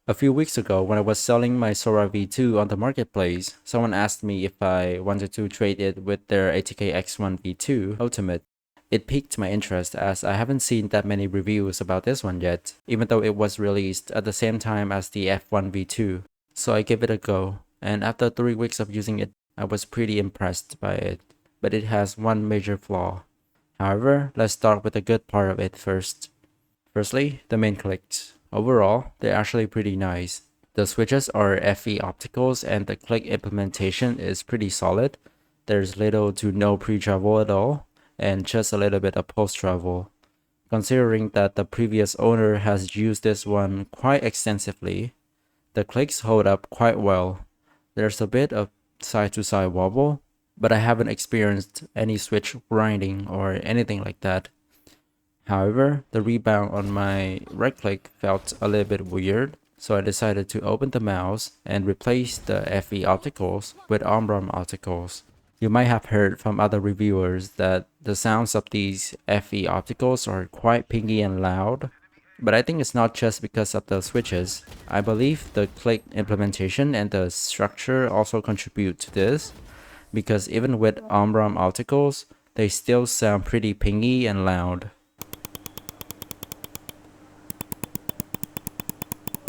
A few weeks ago, when I was selling my Sora V2 on the marketplace, someone asked me if I wanted to trade it with their ATK X1 V2 Ultimate. It piqued my interest as I haven't seen that many reviews about this one yet, even though it was released at the same time as the F1 V2. So I gave it a go, and after 3 weeks of using it, I was pretty impressed by it, but it has one major flaw. However, let's start with the good part of it first. Firstly, the main clicks. Overall, they're actually pretty nice. The switches are FE opticals and the click implementation is pretty solid. There's little to no pre-travel at all, and just a little bit of post-travel. Considering that the previous owner has used this one quite extensively, the clicks hold up quite well. There's a bit of side-to-side wobble, but I haven't experienced any switch grinding or anything like that. However, the rebound on my right click felt a little bit weird, so I decided to open the mouse and replace the FE opticals with Omron opticals. You might have heard from other reviewers that the sounds of these FE opticals are quite pingy and loud, but I think it's not just because of the switches. I believe the click implementation and the structure also contribute to this, because even with Omron opticals, they still sound pretty pingy and loud.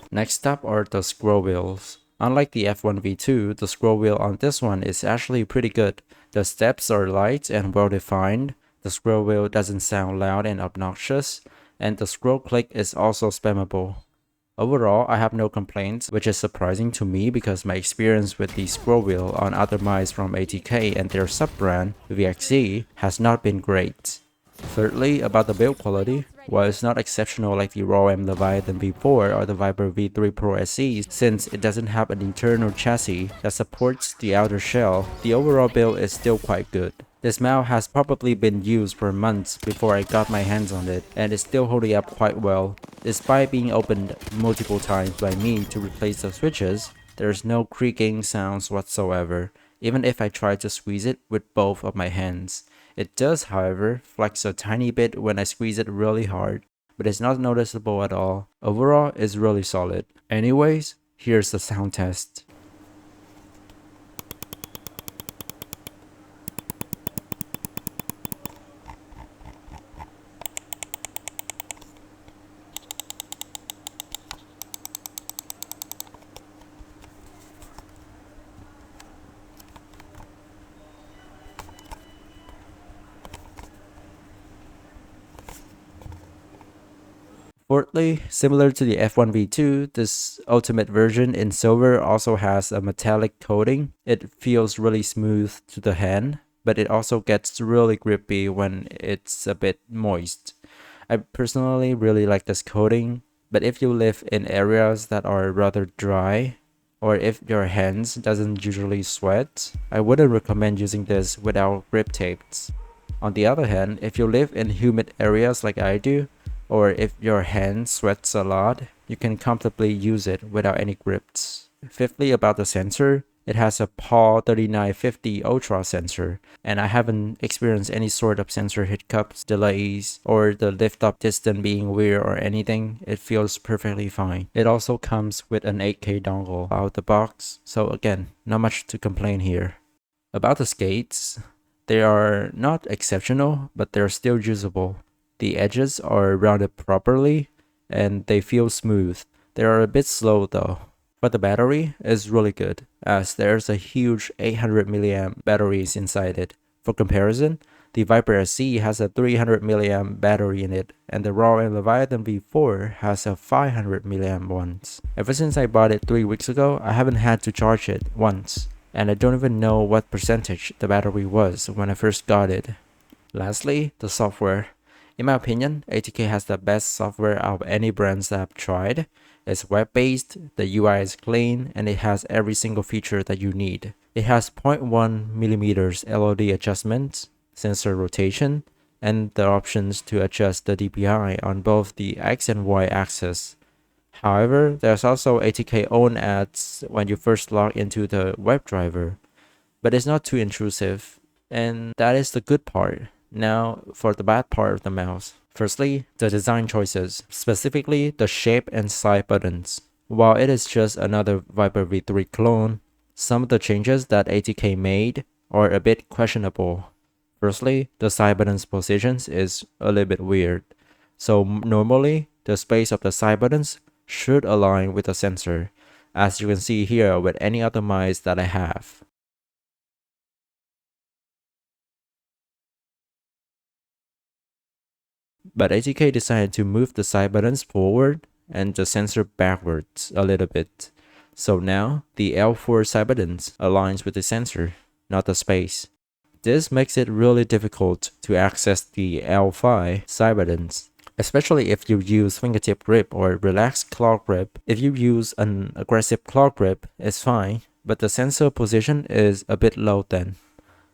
Next up are the scroll wheels. Unlike the F1 V2, the scroll wheel on this one is actually pretty good. The steps are light and well defined, the scroll wheel doesn't sound loud and obnoxious, and the scroll click is also spammable. Overall, I have no complaints, which is surprising to me because my experience with the scroll wheel on other mice from ATK and their sub-brand, VXZ, has not been great. Thirdly, about the build quality, while it's not exceptional like the raw Leviathan V4 or the Viper V3 Pro SE, since it doesn't have an internal chassis that supports the outer shell, the overall build is still quite good. This mouse has probably been used for months before I got my hands on it, and it's still holding up quite well. Despite being opened multiple times by me to replace the switches, there's no creaking sounds whatsoever, even if I try to squeeze it with both of my hands. It does, however, flex a tiny bit when I squeeze it really hard, but it's not noticeable at all. Overall, it's really solid. Anyways, here's the sound test. Fourthly, similar to the F1 V2, this ultimate version in silver also has a metallic coating. It feels really smooth to the hand, but it also gets really grippy when it's a bit moist. I personally really like this coating, but if you live in areas that are rather dry, or if your hands doesn't usually sweat, I wouldn't recommend using this without grip tapes. On the other hand, if you live in humid areas like I do, or if your hand sweats a lot, you can comfortably use it without any grips. Fifthly, about the sensor, it has a PAL 3950 Ultra sensor, and I haven't experienced any sort of sensor hiccups, delays, or the lift-up distance being weird or anything. It feels perfectly fine. It also comes with an 8K dongle out the box, so again, not much to complain here. About the skates, they are not exceptional, but they're still usable. The edges are rounded properly, and they feel smooth. They are a bit slow though. But the battery is really good, as there's a huge 800 mAh batteries inside it. For comparison, the Viper SE has a 300 mAh battery in it, and the raw Leviathan V4 has a 500 mAh one. Ever since I bought it 3 weeks ago, I haven't had to charge it once, and I don't even know what percentage the battery was when I first got it. Lastly, the software. In my opinion, ATK has the best software out of any brands that I've tried. It's web-based, the UI is clean, and it has every single feature that you need. It has 0.1mm LOD adjustments, sensor rotation, and the options to adjust the DPI on both the X and Y axis. However, there's also ATK own ads when you first log into the WebDriver, but it's not too intrusive, and that is the good part. Now, for the bad part of the mouse. Firstly, the design choices, specifically the shape and side buttons. While it is just another Viper V3 clone, some of the changes that ATK made are a bit questionable. Firstly, the side button's positions is a little bit weird. So normally, the space of the side buttons should align with the sensor, as you can see here with any other mice that I have. But ATK decided to move the side buttons forward and the sensor backwards a little bit. So now, the L4 side buttons aligns with the sensor, not the space. This makes it really difficult to access the L5 side buttons, especially if you use fingertip grip or relaxed claw grip. If you use an aggressive claw grip, it's fine, but the sensor position is a bit low then.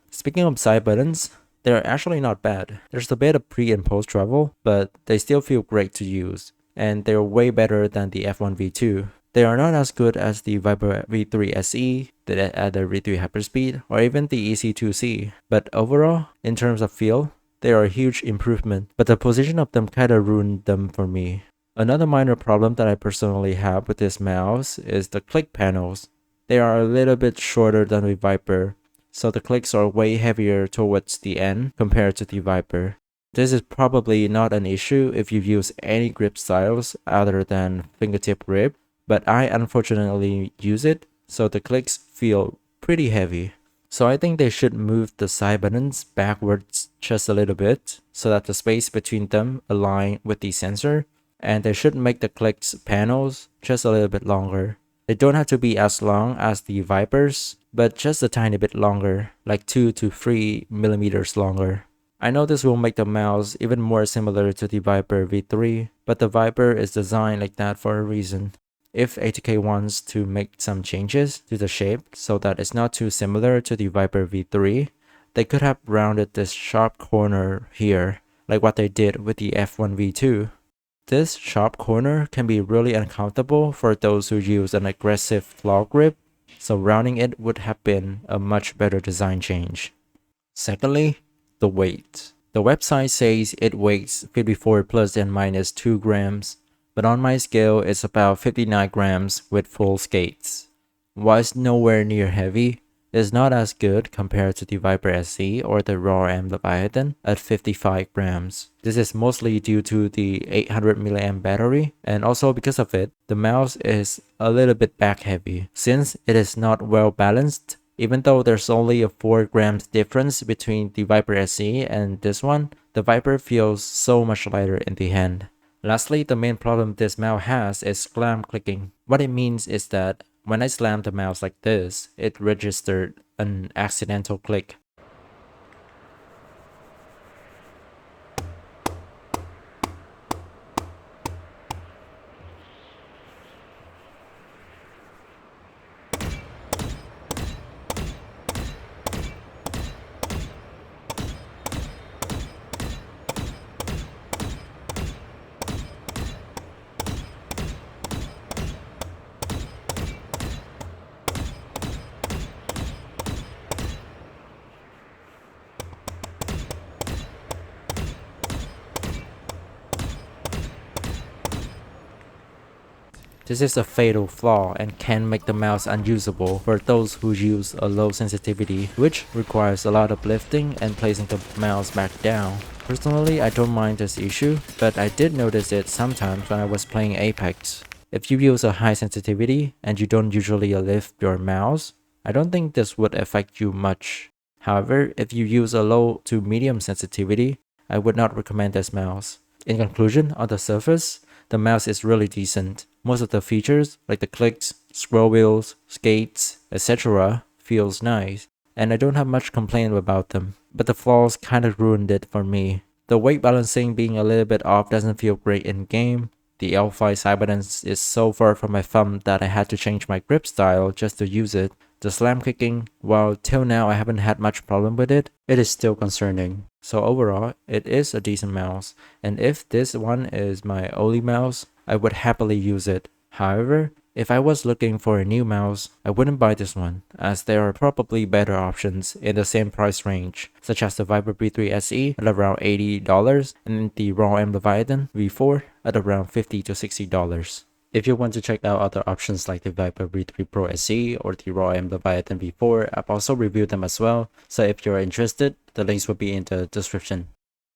Speaking of side buttons, they're actually not bad. There's a bit of pre and post travel, but they still feel great to use, and they're way better than the F1 V2. They are not as good as the Viper V3 SE, the Adder V3 Hyperspeed, or even the EC2C, but overall, in terms of feel, they are a huge improvement, but the position of them kinda ruined them for me. Another minor problem that I personally have with this mouse is the click panels. They are a little bit shorter than the Viper, so the clicks are way heavier towards the end compared to the Viper. This is probably not an issue if you use any grip styles other than fingertip grip, but I unfortunately use it, so the clicks feel pretty heavy. So I think they should move the side buttons backwards just a little bit so that the space between them align with the sensor, and they should make the clicks panels just a little bit longer. They don't have to be as long as the Vipers, but just a tiny bit longer, like 2 to 3 millimeters longer. I know this will make the mouse even more similar to the Viper V3, but the Viper is designed like that for a reason. If ATK wants to make some changes to the shape so that it's not too similar to the Viper V3, they could have rounded this sharp corner here, like what they did with the F1 V2. This sharp corner can be really uncomfortable for those who use an aggressive claw grip, so rounding it would have been a much better design change. Secondly, the weight. The website says it weighs 54 plus and minus 2 grams, but on my scale it's about 59 grams with full skates. While it's nowhere near heavy, it's not as good compared to the Viper SE or the raw Leviathan at 55 grams. This is mostly due to the 800 mAh battery, and also because of it, the mouse is a little bit back heavy since it is not well balanced. Even though there's only a 4 grams difference between the Viper SE and this one, the Viper feels so much lighter in the hand. Lastly, the main problem this mouse has is slam clicking. What it means is that when I slam the mouse like this, it registered an accidental click. This is a fatal flaw and can make the mouse unusable for those who use a low sensitivity, which requires a lot of lifting and placing the mouse back down. Personally, I don't mind this issue, but I did notice it sometimes when I was playing Apex. If you use a high sensitivity and you don't usually lift your mouse, I don't think this would affect you much. However, if you use a low to medium sensitivity, I would not recommend this mouse. In conclusion, on the surface, the mouse is really decent. Most of the features, like the clicks, scroll wheels, skates, etc. feels nice, and I don't have much complaint about them, but the flaws kinda ruined it for me. The weight balancing being a little bit off doesn't feel great in game. The L5 side buttons is so far from my thumb that I had to change my grip style just to use it. The slam kicking, while till now I haven't had much problem with it, it is still concerning. So overall, it is a decent mouse, and if this one is my only mouse, I would happily use it. However, if I was looking for a new mouse, I wouldn't buy this one, as there are probably better options in the same price range, such as the Viper V3 SE at around $80 and the raw Leviathan V4 at around $50 to $60. If you want to check out other options like the Viper V3 Pro SE or the Raw Leviathan V4, I've also reviewed them as well. So if you're interested, the links will be in the description.